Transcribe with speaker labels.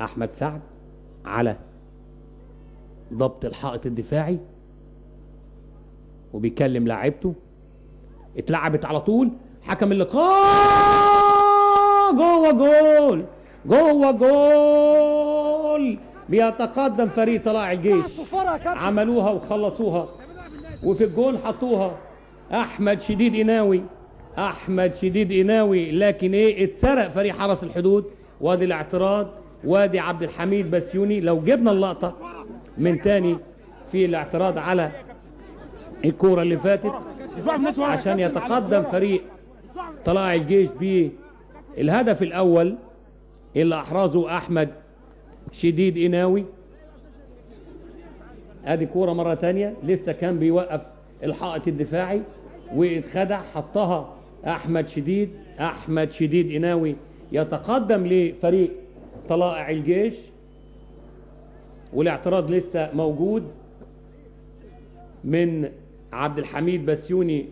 Speaker 1: احمد سعد على ضبط الحائط الدفاعي وبيكلم لاعبته. اتلعبت على طول، حكم اللقاء جوه جول، جوه جول. بيتقدم فريق طلائع الجيش، عملوها وخلصوها وفي الجول حطوها احمد شديد قناوي. احمد شديد قناوي، لكن ايه، اتسرق فريق حرس الحدود. وادي الاعتراض، وادي عبد الحميد بسيوني. لو جبنا اللقطه من تاني في الاعتراض على الكوره اللي فاتت عشان يتقدم فريق طلائع الجيش بالهدف الاول اللي احرزه احمد شديد قناوي. ادي كوره مره تانية، لسه كان بيوقف الحائط الدفاعي واتخدع، حطها احمد شديد قناوي يتقدم لفريق طلائع الجيش. والاعتراض لسه موجود من عبد الحميد بسيوني